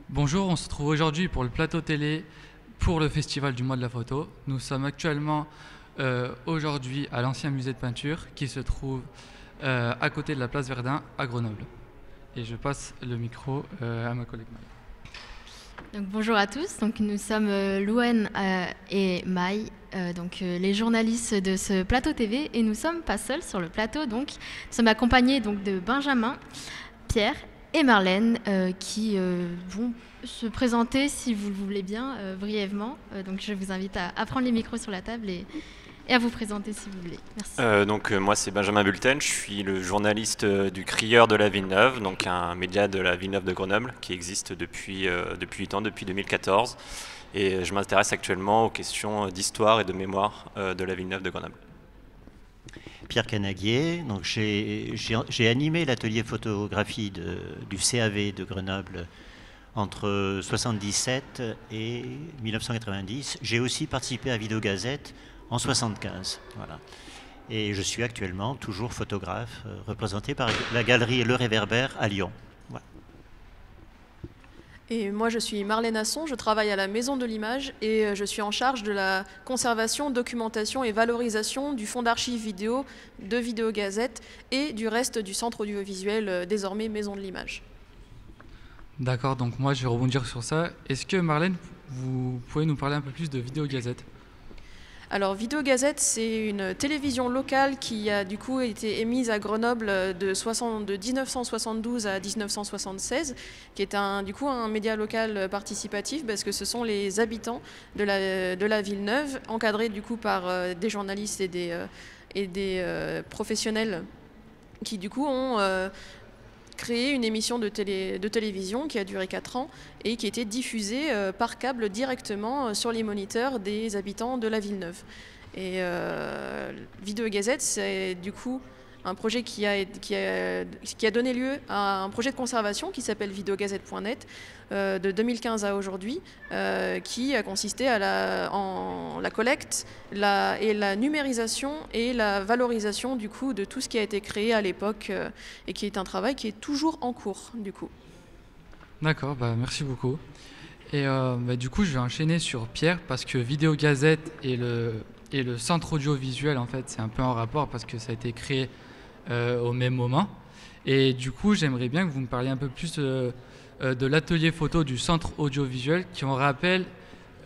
Bonjour, on se trouve aujourd'hui pour le plateau télé pour le Festival du mois de la photo. Nous sommes actuellement aujourd'hui à l'ancien musée de peinture qui se trouve à côté de la place Verdun à Grenoble. Et je passe le micro à ma collègue Maï. Donc, bonjour à tous, donc, nous sommes Louane et Maï, les journalistes de ce plateau TV, et nous ne sommes pas seuls sur le plateau, donc, nous sommes accompagnés donc, de Benjamin, Pierre et Marlène qui vont se présenter, si vous le voulez bien, brièvement. Donc je vous invite à prendre les micros sur la table et à vous présenter si vous voulez. Merci. Moi c'est Benjamin Bulten, je suis le journaliste du Crieur de la Villeneuve, donc un média de la Villeneuve de Grenoble qui existe depuis 8 ans, depuis 2014. Et je m'intéresse actuellement aux questions d'histoire et de mémoire de la Villeneuve de Grenoble. Pierre Canaguier, donc j'ai animé l'atelier photographie du CAV de Grenoble entre 1977 et 1990. J'ai aussi participé à Vidéo Gazette en 1975. Voilà. Et je suis actuellement toujours photographe, représenté par la galerie Le Réverbère à Lyon. Voilà. Et moi, je suis Marlène Asson, je travaille à la Maison de l'Image et je suis en charge de la conservation, documentation et valorisation du fonds d'archives vidéo de Vidéo Gazette et du reste du centre audiovisuel, désormais Maison de l'Image. D'accord, donc moi je vais rebondir sur ça. Est-ce que Marlène, vous pouvez nous parler un peu plus de Vidéo Gazette ? Alors Vidéo Gazette, c'est une télévision locale qui a du coup été émise à Grenoble de 1972 à 1976, qui est un média local participatif parce que ce sont les habitants de la Villeneuve, encadrés du coup par des journalistes et des professionnels qui du coup ont créé une émission de télévision qui a duré 4 ans et qui a été diffusée par câble directement sur les moniteurs des habitants de la Villeneuve. Et Vidéo Gazette, c'est du coup un projet qui a donné lieu à un projet de conservation qui s'appelle videogazette.net de 2015 à aujourd'hui, qui a consisté en la collecte et la numérisation et la valorisation du coup de tout ce qui a été créé à l'époque et qui est un travail qui est toujours en cours du coup. D'accord, merci beaucoup. Et du coup je vais enchaîner sur Pierre parce que Vidéo Gazette et le centre audiovisuel en fait c'est un peu en rapport parce que ça a été créé au même moment. Et du coup, j'aimerais bien que vous me parliez un peu plus de l'atelier photo du centre audiovisuel qui, on rappelle,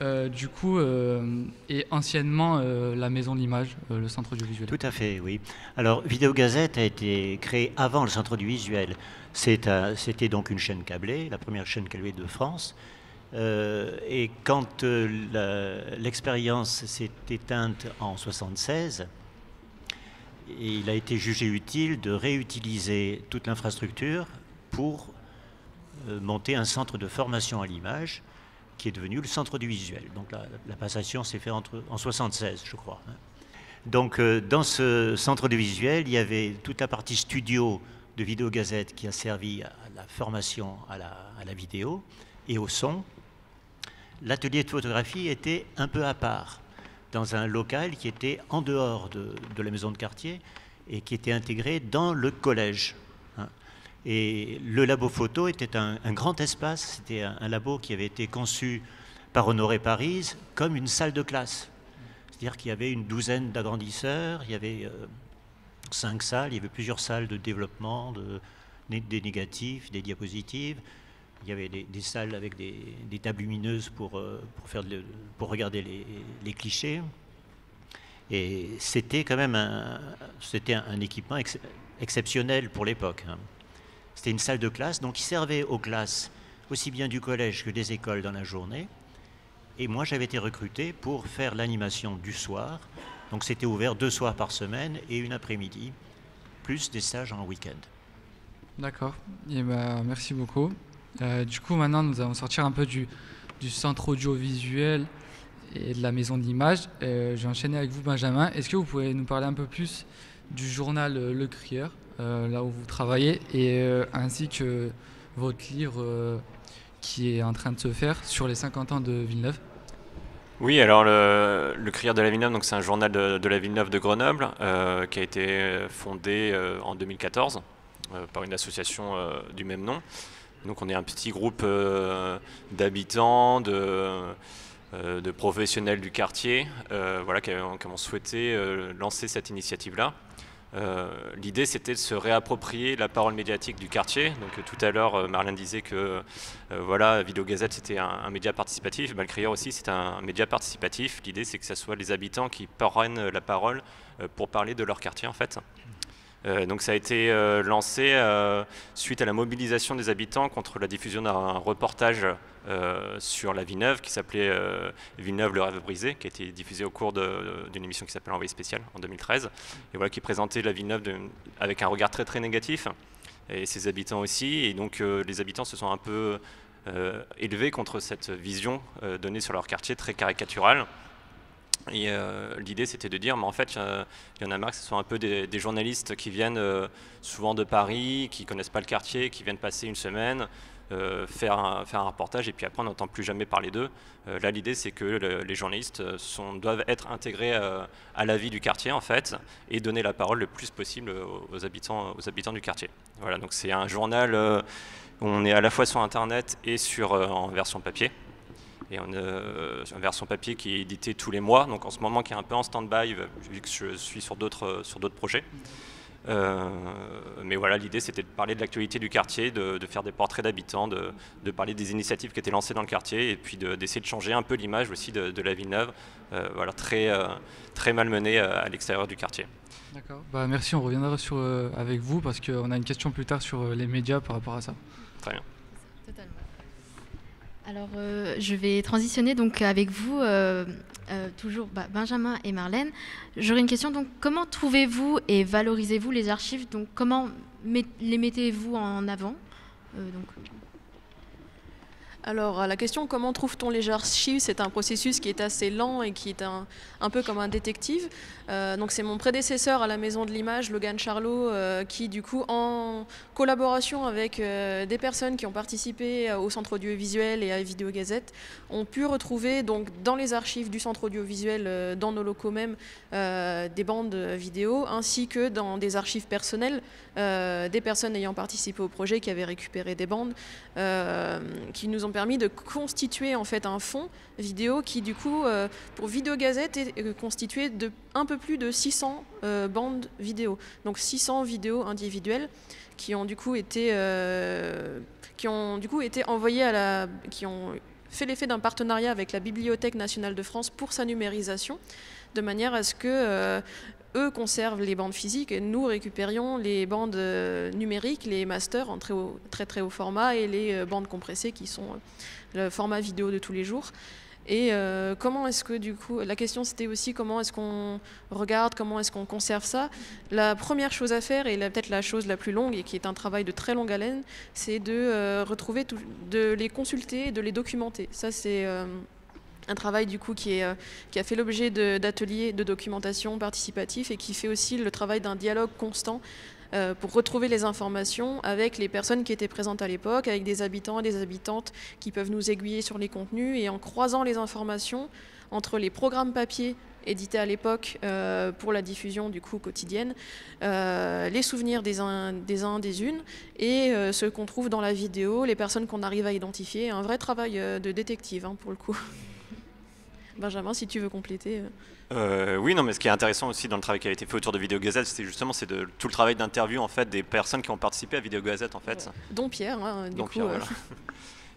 est anciennement la Maison de l'Image, le centre audiovisuel. Tout à fait, oui. Alors, Vidéo Gazette a été créé avant le centre audiovisuel. C'était donc une chaîne câblée, la première chaîne câblée de France. Et quand l'expérience s'est éteinte en 1976, et il a été jugé utile de réutiliser toute l'infrastructure pour monter un centre de formation à l'image qui est devenu le centre audiovisuel. Donc la passation s'est faite en 1976, je crois. Donc dans ce centre audiovisuel, il y avait toute la partie studio de Vidéo Gazette qui a servi à la formation à la vidéo et au son. L'atelier de photographie était un peu à part, dans un local qui était en dehors de la maison de quartier et qui était intégré dans le collège. Et le labo photo était un grand espace, c'était un labo qui avait été conçu par Honoré Paris comme une salle de classe. C'est-à-dire qu'il y avait une douzaine d'agrandisseurs, il y avait 5 salles, il y avait plusieurs salles de développement, des négatifs, des diapositives. Il y avait des salles avec des tables lumineuses pour regarder les clichés. Et c'était quand même un équipement exceptionnel pour l'époque. C'était une salle de classe, donc qui servait aux classes aussi bien du collège que des écoles dans la journée. Et moi, j'avais été recruté pour faire l'animation du soir. Donc c'était ouvert 2 soirs par semaine et une après-midi, plus des stages en week-end. D'accord, merci beaucoup. Du coup, maintenant, nous allons sortir un peu du du centre audiovisuel et de la maison de l'image. Je vais enchaîner avec vous, Benjamin. Est-ce que vous pouvez nous parler un peu plus du journal Le Crieur, là où vous travaillez, et ainsi que votre livre qui est en train de se faire sur les 50 ans de Villeneuve? Oui, alors le Crieur de la Villeneuve, donc c'est un journal de la Villeneuve de Grenoble qui a été fondé en 2014 par une association du même nom. Donc on est un petit groupe d'habitants, de professionnels du quartier voilà, qui ont souhaité lancer cette initiative-là. L'idée, c'était de se réapproprier la parole médiatique du quartier. Donc tout à l'heure, Marlène disait que voilà, Vidéo Gazette, c'était un média participatif. Le Crieur aussi, c'est un média participatif. L'idée, c'est que ce soit les habitants qui prennent la parole pour parler de leur quartier, en fait. Donc ça a été lancé suite à la mobilisation des habitants contre la diffusion d'un reportage sur la Villeneuve qui s'appelait Villeneuve, le rêve brisé, qui a été diffusé au cours d'une émission qui s'appelle Envoyé spécial en 2013, et voilà, qui présentait la Villeneuve avec un regard très très négatif, et ses habitants aussi, et donc les habitants se sont un peu élevés contre cette vision donnée sur leur quartier très caricaturale. Et l'idée, c'était de dire, mais en fait, il y en a marre que ce soit un peu des journalistes qui viennent souvent de Paris, qui ne connaissent pas le quartier, qui viennent passer une semaine, faire un reportage, et puis après, on n'entend plus jamais parler d'eux. Là, l'idée, c'est que les journalistes doivent être intégrés à la vie du quartier, en fait, et donner la parole le plus possible aux habitants du quartier. Voilà, donc c'est un journal où on est à la fois sur Internet et en version papier. Et une version papier qui est éditée tous les mois, donc en ce moment qui est un peu en stand-by vu que je suis sur d'autres projets. Mais voilà, l'idée c'était de parler de l'actualité du quartier, de faire des portraits d'habitants, de parler des initiatives qui étaient lancées dans le quartier, et puis d'essayer de changer un peu l'image aussi de la Villeneuve, voilà, très malmenée à l'extérieur du quartier. D'accord, merci, on reviendra avec vous parce qu'on a une question plus tard sur les médias par rapport à ça. Très bien. Totalement. Alors, je vais transitionner donc avec vous, toujours Benjamin et Marlène. J'aurais une question. Donc, comment trouvez-vous et valorisez-vous les archives? Donc, comment les mettez-vous en avant? Alors, la question comment trouve-t-on les archives, c'est un processus qui est assez lent et qui est un peu comme un détective. Donc c'est mon prédécesseur à la Maison de l'Image, Logan Charlot, qui du coup en collaboration avec des personnes qui ont participé au Centre audiovisuel et à Vidéo Gazette, ont pu retrouver donc dans les archives du Centre audiovisuel, dans nos locaux même, des bandes vidéo, ainsi que dans des archives personnelles, des personnes ayant participé au projet qui avaient récupéré des bandes, qui nous ont permis de constituer en fait un fond vidéo qui du coup pour Vidéo Gazette est constitué de un peu plus de 600 bandes vidéo, donc 600 vidéos individuelles qui ont du coup été envoyées qui ont fait l'effet d'un partenariat avec la Bibliothèque nationale de France pour sa numérisation, de manière à ce que eux conservent les bandes physiques et nous récupérions les bandes numériques, les masters en très haut format et les bandes compressées qui sont le format vidéo de tous les jours. Et comment est-ce que du coup, la question c'était aussi comment est-ce qu'on regarde, comment est-ce qu'on conserve ça. La première chose à faire, et peut-être la chose la plus longue et qui est un travail de très longue haleine, c'est de retrouver, de les consulter et de les documenter. Ça c'est un travail du coup qui a fait l'objet d'ateliers de documentation participatif et qui fait aussi le travail d'un dialogue constant pour retrouver les informations avec les personnes qui étaient présentes à l'époque, avec des habitants et des habitantes qui peuvent nous aiguiller sur les contenus, et en croisant les informations entre les programmes papier édités à l'époque pour la diffusion du coup quotidienne, les souvenirs des uns des unes, et ce qu'on trouve dans la vidéo, les personnes qu'on arrive à identifier, un vrai travail de détective pour le coup. Benjamin, si tu veux compléter. Oui, non, mais ce qui est intéressant aussi dans le travail qui a été fait autour de Vidéo Gazette, c'est tout le travail d'interview en fait des personnes qui ont participé à Vidéo Gazette en fait. Dont Pierre, du coup. Voilà.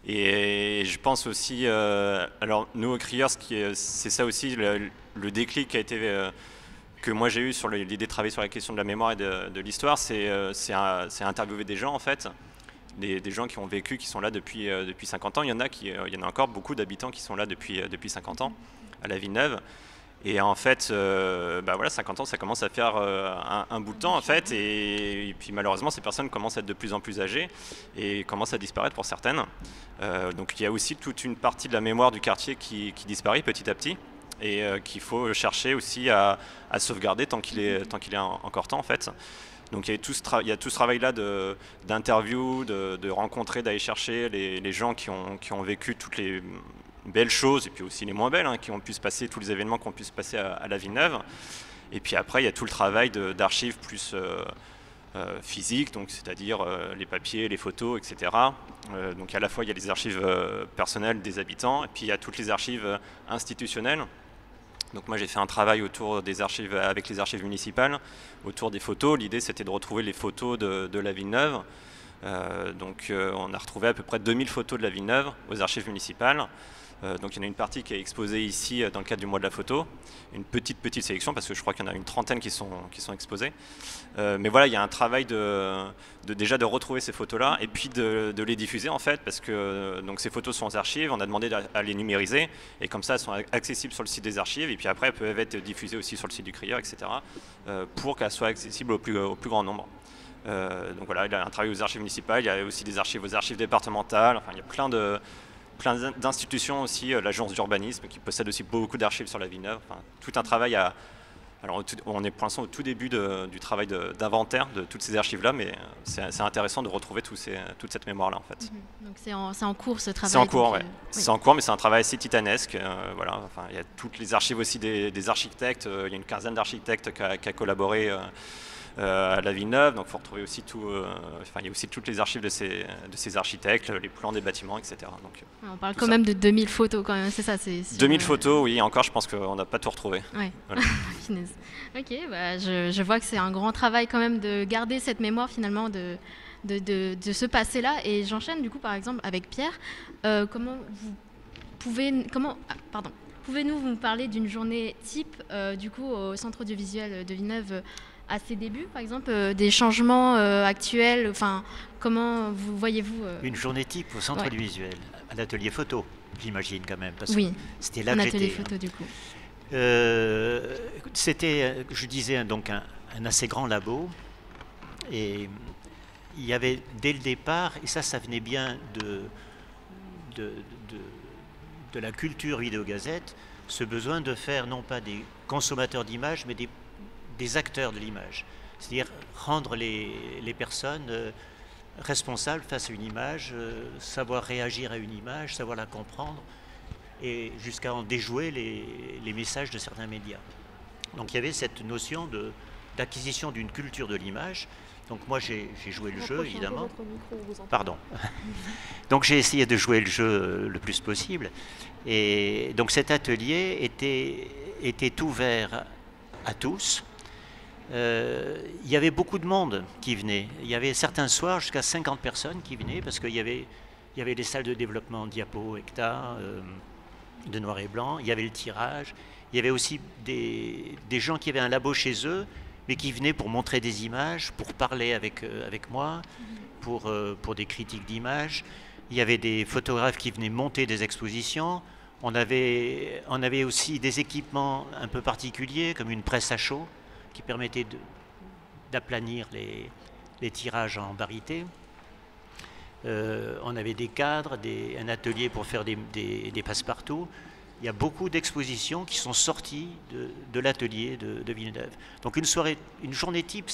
Et je pense aussi, alors nous au Crieur, c'est ça aussi le déclic qui a été que moi j'ai eu sur l'idée de travailler sur la question de la mémoire et de l'histoire, c'est interviewer des gens en fait. Des gens qui ont vécu, qui sont là depuis 50 ans. Il y en a encore beaucoup d'habitants qui sont là depuis 50 ans à la Villeneuve. Et en fait, bah voilà, 50 ans, ça commence à faire un bout de temps, en fait. Et puis malheureusement, ces personnes commencent à être de plus en plus âgées et commencent à disparaître pour certaines. Donc il y a aussi toute une partie de la mémoire du quartier qui disparaît petit à petit et qu'il faut chercher aussi à sauvegarder tant qu'il est encore temps, en fait. Donc il y a tout ce travail-là d'interview, de rencontrer, d'aller chercher les gens qui ont vécu toutes les belles choses et puis aussi les moins belles qui ont pu se passer, tous les événements qui ont pu se passer à la Villeneuve. Et puis après, il y a tout le travail d'archives plus physiques, donc c'est-à-dire les papiers, les photos, etc. Donc à la fois, il y a les archives personnelles des habitants et puis il y a toutes les archives institutionnelles. Donc moi j'ai fait un travail autour des archives, avec les archives municipales, autour des photos. L'idée c'était de retrouver les photos de la Villeneuve. Donc on a retrouvé à peu près 2000 photos de la Villeneuve aux archives municipales. Donc il y en a une partie qui est exposée ici dans le cadre du mois de la photo, une petite sélection parce que je crois qu'il y en a une trentaine qui sont exposées. Mais voilà, il y a un travail déjà de retrouver ces photos-là et puis de les diffuser en fait parce que donc ces photos sont aux archives, on a demandé à les numériser et comme ça elles sont accessibles sur le site des archives et puis après elles peuvent être diffusées aussi sur le site du crieur, etc. Pour qu'elles soient accessibles au plus grand nombre. Donc voilà, il y a un travail aux archives municipales, il y a aussi des archives aux archives départementales, enfin il y a plein d'institutions aussi, l'agence d'urbanisme qui possède aussi beaucoup d'archives sur la Villeneuve, enfin, tout un travail alors on est pour l'instant au tout début du travail d'inventaire de toutes ces archives-là, mais c'est intéressant de retrouver toute cette mémoire-là en fait. Donc c'est en cours ce travail. C'est en cours, donc, ouais. C'est en cours, mais c'est un travail assez titanesque. Voilà. Enfin, il y a toutes les archives aussi des architectes, il y a une quinzaine d'architectes qui a collaboré à la Villeneuve, donc il faut retrouver aussi il y a aussi toutes les archives de ces architectes, les plans des bâtiments, etc. Donc, on parle quand même de 2000 photos quand même, c'est ça 2000 photos, oui, encore je pense qu'on n'a pas tout retrouvé. Ouais. Voilà. Ok, bah, je vois que c'est un grand travail quand même de garder cette mémoire finalement de ce passé-là. Et j'enchaîne du coup par exemple avec Pierre. Pouvez-nous vous parler d'une journée type du coup au Centre audiovisuel de Villeneuve à ses débuts, par exemple, des changements actuels, enfin, comment voyez-vous Une journée type au Centre audiovisuel, à l'atelier photo, j'imagine quand même, parce que c'était là un que atelier j'étais. photo du coup. C'était, je disais, donc un assez grand labo, et il y avait dès le départ, et ça venait bien de la culture vidéogazette, ce besoin de faire non pas des consommateurs d'images, mais des acteurs de l'image, c'est-à-dire rendre les personnes responsables face à une image, savoir réagir à une image, savoir la comprendre, et jusqu'à en déjouer les messages de certains médias. Donc il y avait cette notion d'acquisition d'une culture de l'image. Donc moi j'ai joué le jeu, évidemment. Pardon. Donc j'ai essayé de jouer le jeu le plus possible. Et donc cet atelier était ouvert à tous. Il y avait beaucoup de monde qui venait. Il y avait certains soirs jusqu'à 50 personnes qui venaient parce qu'il y avait des salles de développement diapo, hectares, de noir et blanc. Il y avait le tirage. Il y avait aussi des gens qui avaient un labo chez eux, mais qui venaient pour montrer des images, pour parler avec moi, pour des critiques d'images. Il y avait des photographes qui venaient monter des expositions. On avait aussi des équipements un peu particuliers, comme une presse à chaud, qui permettait d'aplanir les tirages en barité. On avait des cadres, un atelier pour faire des passe-partout. Il y a beaucoup d'expositions qui sont sorties de l'atelier de Villeneuve. Donc une journée type,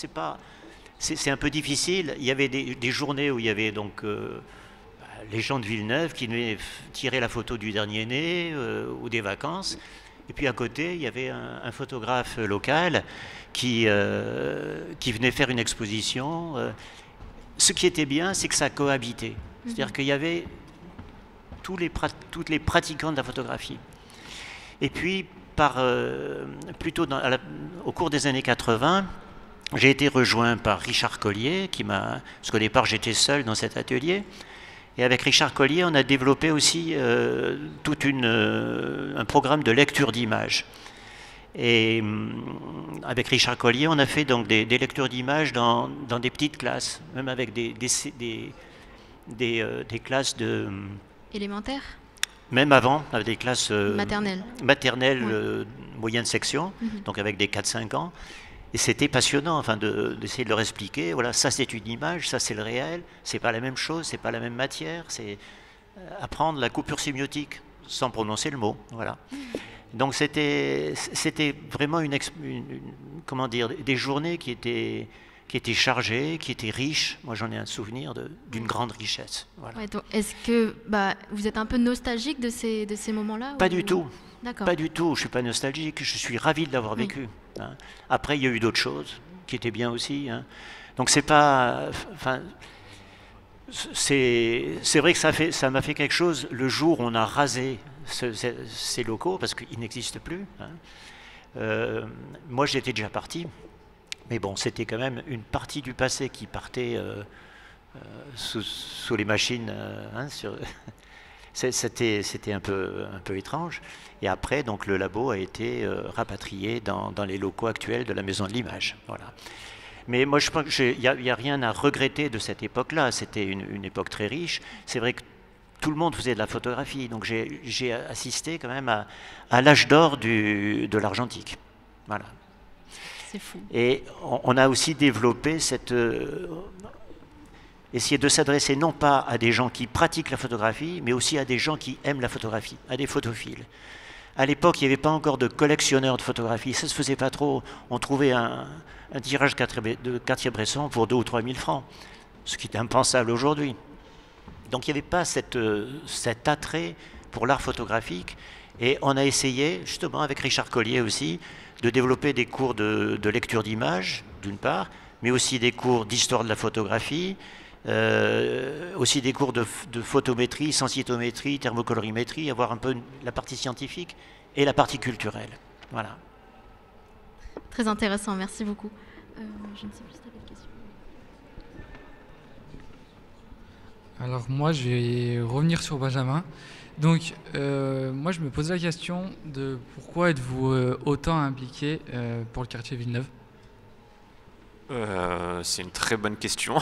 c'est un peu difficile. Il y avait des journées où il y avait donc les gens de Villeneuve qui venaient tirer la photo du dernier né ou des vacances. Et puis à côté, il y avait un photographe local qui venait faire une exposition. Ce qui était bien, c'est que ça cohabitait. C'est-à-dire qu'il y avait tous les pratiquants de la photographie. Et puis, plutôt au cours des années 80, j'ai été rejoint par Richard Collier, parce qu'au départ, j'étais seul dans cet atelier. Et avec Richard Collier, on a développé aussi un programme de lecture d'images. Et avec Richard Collier, on a fait donc des lectures d'images dans des petites classes, même avec des classes de... Élémentaires ? Même avant, avec des classes maternelles, moyenne section, donc avec des 4-5 ans. Et c'était passionnant, enfin, d'essayer de leur expliquer, voilà, ça c'est une image, ça c'est le réel, c'est pas la même chose, c'est pas la même matière, c'est apprendre la coupure sémiotique sans prononcer le mot, voilà. Donc c'était vraiment comment dire, des journées qui étaient chargées, qui étaient riches. Moi j'en ai un souvenir d'une grande richesse. Voilà. Ouais, est-ce que vous êtes un peu nostalgique de ces moments-là? Pas du tout. D'accord. Pas du tout, je ne suis pas nostalgique, je suis ravi de l'avoir vécu. Hein. Après, il y a eu d'autres choses qui étaient bien aussi. Hein. Donc c'est pas... Enfin, c'est vrai que ça m'a fait quelque chose le jour où on a rasé ces locaux, parce qu'ils n'existent plus. Hein. Moi, j'étais déjà parti, mais bon, c'était quand même une partie du passé qui partait sous les machines. Hein, c'était un peu étrange. Et après, donc, le labo a été rapatrié dans les locaux actuels de la Maison de l'Image. Voilà. Mais moi, je pense qu'il n'y a rien à regretter de cette époque-là. C'était une époque très riche. C'est vrai que tout le monde faisait de la photographie. Donc, j'ai assisté quand même à l'âge d'or de l'argentique. Voilà. C'est fou. Et on a aussi développé essayer de s'adresser non pas à des gens qui pratiquent la photographie, mais aussi à des gens qui aiment la photographie, à des photophiles. À l'époque, il n'y avait pas encore de collectionneurs de photographie, ça ne se faisait pas trop. On trouvait un tirage de Cartier-Bresson pour 2 ou 3 000 francs, ce qui est impensable aujourd'hui. Donc il n'y avait pas cet attrait pour l'art photographique, et on a essayé, justement avec Richard Collier aussi, de développer des cours de lecture d'images, d'une part, mais aussi des cours d'histoire de la photographie, aussi des cours de photométrie, sensitométrie, thermocolorimétrie, avoir un peu la partie scientifique et la partie culturelle. Voilà. Très intéressant, merci beaucoup. Je ne sais plus si tu avais une question. Alors moi, je vais revenir sur Benjamin. Donc, moi, je me pose la question de pourquoi êtes-vous autant impliqué pour le quartier Villeneuve ? C'est une très bonne question.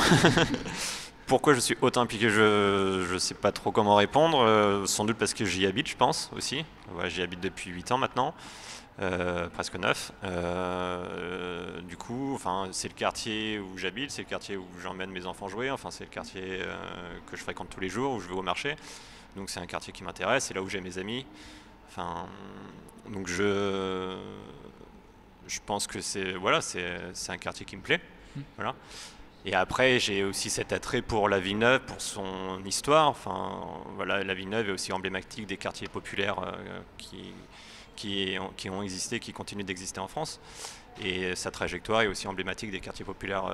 Pourquoi je suis autant impliqué, je ne sais pas trop comment répondre. Sans doute parce que j'y habite, je pense, aussi. Ouais, j'y habite depuis 8 ans maintenant, presque 9. Du coup, c'est le quartier où j'habite, c'est le quartier où j'emmène mes enfants jouer, c'est le quartier que je fréquente tous les jours, où je vais au marché. Donc c'est un quartier qui m'intéresse, c'est là où j'ai mes amis. Donc je pense que c'est un quartier qui me plaît. Voilà. Et après, j'ai aussi cet attrait pour la Villeneuve, pour son histoire. La Villeneuve est aussi emblématique des quartiers populaires qui ont existé, qui continuent d'exister en France. Et sa trajectoire est aussi emblématique des quartiers populaires,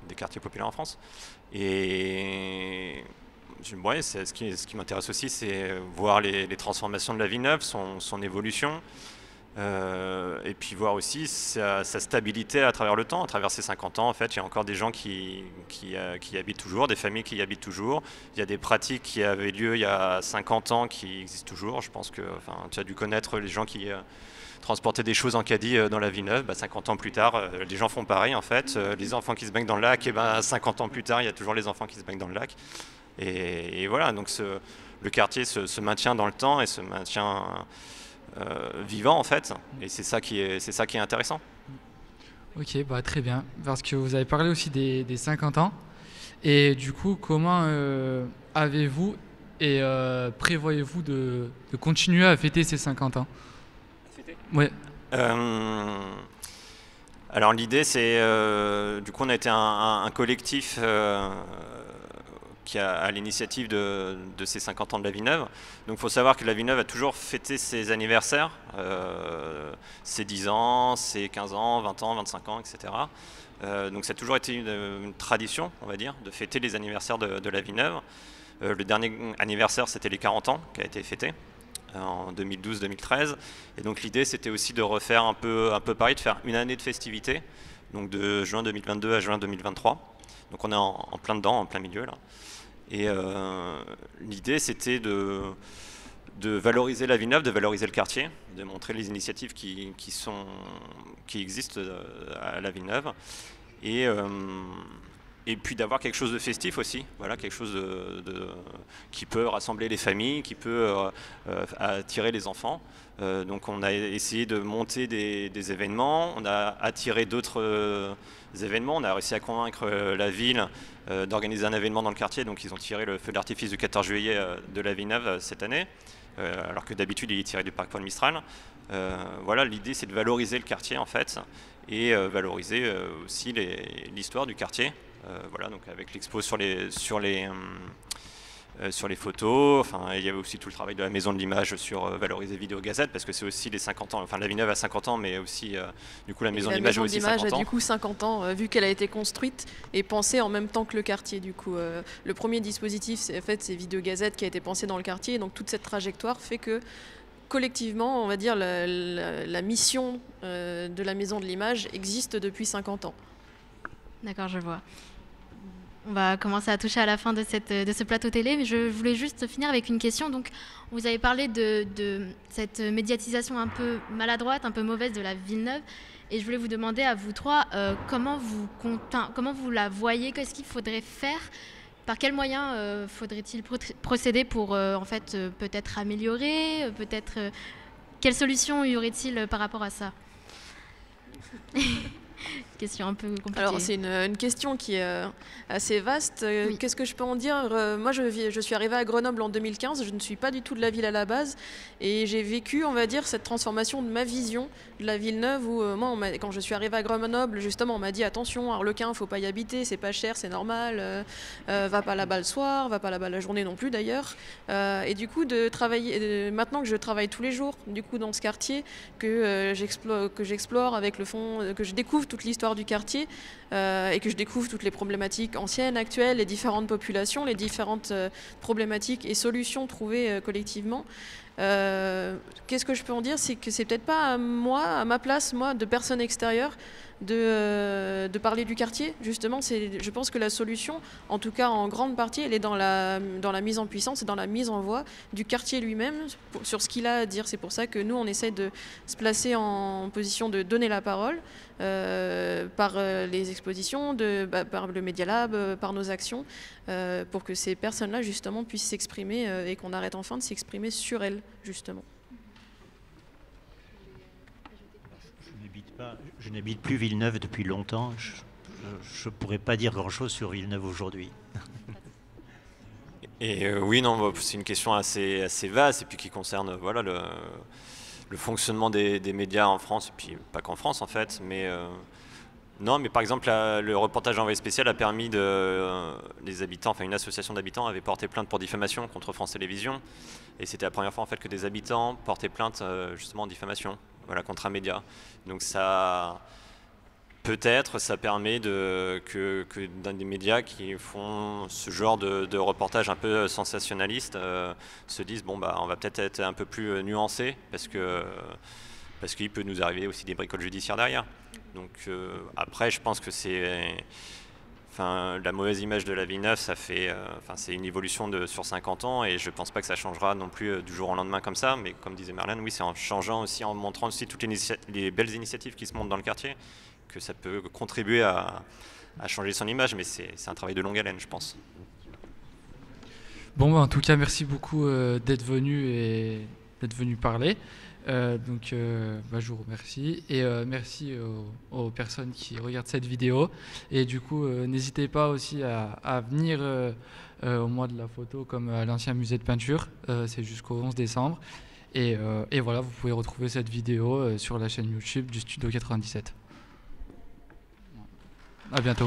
des quartiers populaires en France. Et ce qui m'intéresse aussi, c'est voir les transformations de la Villeneuve, son évolution. Et puis voir aussi sa stabilité à travers le temps, à travers ces 50 ans. En fait, il y a encore des gens qui y habitent toujours, des familles qui y habitent toujours. Il y a des pratiques qui avaient lieu il y a 50 ans qui existent toujours. Je pense que tu as dû connaître les gens qui transportaient des choses en caddie dans la Villeneuve. 50 ans plus tard, les gens font pareil en fait. Les enfants qui se baignent dans le lac, 50 ans plus tard, il y a toujours les enfants qui se baignent dans le lac. Et voilà, donc le quartier se maintient dans le temps et se maintient vivant en fait, et c'est ça qui est intéressant. Ok, très bien, parce que vous avez parlé aussi des 50 ans, et du coup, comment avez-vous et prévoyez-vous de continuer à fêter ces 50 ans ? Ouais. Alors l'idée c'est, du coup on a été un collectif qui a à l'initiative de ces 50 ans de la Villeneuve. Donc il faut savoir que la Villeneuve a toujours fêté ses anniversaires, ses 10 ans, ses 15 ans, 20 ans, 25 ans, etc. Donc ça a toujours été une tradition, on va dire, de fêter les anniversaires de la Villeneuve. Le dernier anniversaire, c'était les 40 ans qui a été fêté en 2012-2013. Et donc l'idée, c'était aussi de refaire un peu pareil, de faire une année de festivités, donc de juin 2022 à juin 2023. Donc on est en plein dedans, en plein milieu là. Et l'idée, c'était de valoriser la Villeneuve, de valoriser le quartier, de montrer les initiatives qui existent à la Villeneuve. Et et puis d'avoir quelque chose de festif aussi, voilà, quelque chose qui peut rassembler les familles, qui peut attirer les enfants. Donc on a essayé de monter des événements, on a attiré d'autres événements, on a réussi à convaincre la ville d'organiser un événement dans le quartier, donc ils ont tiré le feu d'artifice du 14 juillet de la Villeneuve cette année, alors que d'habitude il est tiré du parc Paul Mistral. Voilà, l'idée c'est de valoriser le quartier en fait, et valoriser aussi l'histoire du quartier. Voilà, donc avec l'expo sur les photos, enfin, il y avait aussi tout le travail de la maison de l'image sur valoriser Vidéo Gazette, parce que c'est aussi les 50 ans, enfin la Villeneuve a 50 ans, mais aussi du coup la maison de l'image a aussi 50 ans. A du coup 50 ans, vu qu'elle a été construite et pensée en même temps que le quartier. Du coup, le premier dispositif, c'est Vidéo Gazette qui a été pensé dans le quartier, et donc toute cette trajectoire fait que collectivement, on va dire, la mission de la maison de l'image existe depuis 50 ans. D'accord, je vois. On va commencer à toucher à la fin de ce plateau télé, mais je voulais juste finir avec une question. Donc, vous avez parlé de cette médiatisation un peu maladroite, un peu mauvaise de la Villeneuve, et je voulais vous demander à vous trois comment vous la voyez, qu'est-ce qu'il faudrait faire, par quels moyens faudrait-il procéder pour en fait peut-être améliorer, quelles solutions y aurait-il par rapport à ça? Question un peu compliquée. Alors c'est une question qui est assez vaste. Oui. Qu'est-ce que je peux en dire? Moi je suis arrivée à Grenoble en 2015, je ne suis pas du tout de la ville à la base, et j'ai vécu, on va dire, cette transformation de ma vision de la Villeneuve où moi quand je suis arrivée à Grenoble, justement on m'a dit attention, Arlequin, faut pas y habiter, c'est pas cher, c'est normal, va pas là-bas le soir, va pas là-bas la journée non plus d'ailleurs. Et du coup de travailler, maintenant que je travaille tous les jours du coup dans ce quartier, que j'explore avec le fond, que je découvre toute l'histoire du quartier et que je découvre toutes les problématiques anciennes, actuelles, les différentes populations, les différentes problématiques et solutions trouvées collectivement. Qu'est-ce que je peux en dire? C'est que c'est peut-être pas à ma place, moi, de personne extérieure, de parler du quartier. Justement, je pense que la solution, en tout cas en grande partie, elle est dans la mise en puissance et dans la mise en voie du quartier lui-même sur ce qu'il a à dire. C'est pour ça que nous, on essaie de se placer en position de donner la parole par les expositions, par le Media Lab, par nos actions, pour que ces personnes-là, justement, puissent s'exprimer et qu'on arrête enfin de s'exprimer sur elles, justement. Je n'habite plus Villeneuve depuis longtemps. Je ne pourrais pas dire grand-chose sur Villeneuve aujourd'hui. Et oui, non, c'est une question assez vaste et puis qui concerne voilà, le fonctionnement des médias en France, et puis pas qu'en France en fait, mais non, mais par exemple le reportage envoyé spécial a permis les habitants, enfin une association d'habitants avait porté plainte pour diffamation contre France Télévisions, et c'était la première fois en fait que des habitants portaient plainte justement en diffamation, voilà, contre un média. Donc ça, peut-être, ça permet que dans des médias qui font ce genre de reportage un peu sensationnaliste se disent bon bah on va peut-être être un peu plus nuancé parce qu'il peut nous arriver aussi des bricoles judiciaires derrière. Donc après je pense que la mauvaise image de la Villeneuve, c'est une évolution sur 50 ans et je ne pense pas que ça changera non plus du jour au lendemain comme ça, mais comme disait Marlène, oui, c'est en changeant aussi, en montrant aussi toutes les belles initiatives qui se montent dans le quartier, que ça peut contribuer à changer son image, mais c'est un travail de longue haleine, je pense. Bon, en tout cas, merci beaucoup d'être venu parler. Je vous remercie et merci aux personnes qui regardent cette vidéo, et du coup n'hésitez pas aussi à venir au mois de la photo comme à l'ancien musée de peinture, c'est jusqu'au 11 décembre et voilà, vous pouvez retrouver cette vidéo sur la chaîne YouTube du Studio 97. À bientôt.